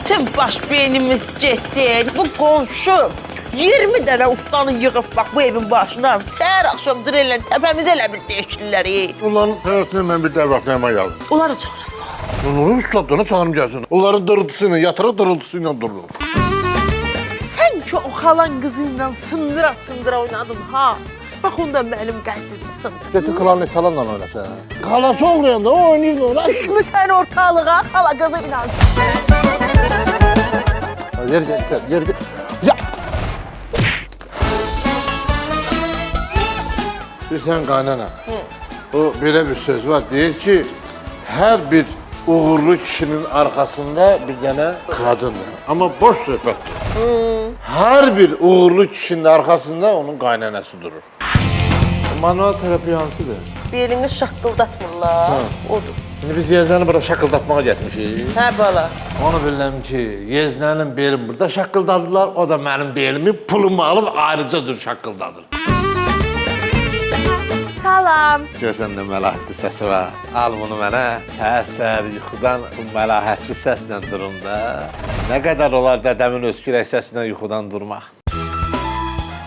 Bütün baş beynimiz getdi. Bu qonşu 20 dənə ustanı yığıb bax bu evin başına. Səhər axşam drellə təpəmizə elə bir deyişirləri. Onların həyatına mən bir dəvətnamə yazdım. Onları çağırasın. Onları ustadlarına çağırım gəlsin. Onların dırıltısını, yatırıq dırıltısıyla durur. Sən ki o xalan qızı ilə sındıra oynadın ha. Bax onda mənim qəlbim sındı. Getir klanı talanla oynasın. Xalası oğlayanda o oynayır ona. Düşmüsən ortalığa xala qızı ilə. Yer. Ya! Bilirsən qaynana, o belə bir söz var, deyir ki, hər bir uğurlu kişinin arkasında bir dənə qadındır. Amma boş söhbətdir. Hər bir uğurlu kişinin arkasında onun qaynanası durur. Manuel terapi hansıdır? Belini şaqqıldatmırlar, odur. Şimdi biz Yeznəni burada şaqqıldatmağa getmişik. Hə bala. Onu bilirəm ki, Yeznənin belini burada şaqqıldadılar, o da mənim belimi pulumu alıb ayrıca dur şaqqıldadır. Salam. Görsən də məlahətli səsi var. Al bunu mənə. Səhər yuxudan bu məlahətli səslə durun da. Nə qədər olar dədəmin öskürək səsinə yuxudan durmaq.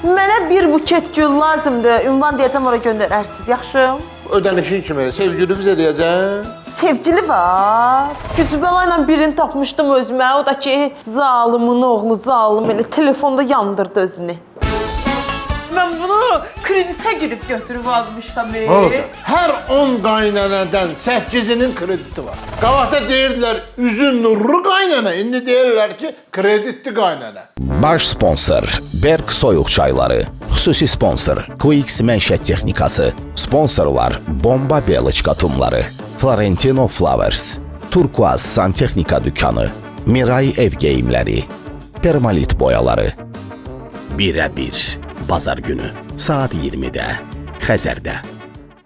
Mənə bir buket gül lazımdır. Ünvan deyəcəm, ora göndərərsiniz. Yaxşı? Ödənişin kimi sevgilimiz eləyəcəm. Sevgili var. Gücbəla ilə birini tapmışdım özümə. O da ki, zalımın oğlu zalım elə telefonda yandırdı özünü. Mən bunu kreditə girib götürüb almışam. Hər 10 qaynanadan 8'inin krediti var. Qabaqda deyirdilər üzün nurlu qaynana, indi deyirlər ki kreditli qaynana. Baş sponsor Berk soyuq çayları, xüsusi sponsor QX mənşət texnikası, sponsorlar Bomba Beloçka tumları, Florentino Flowers, Turkuaz santexnika dükkanı, Miray ev geyimləri, Permalit boyaları. Birə bir, bazar günü saat 20-də Xəzərdə.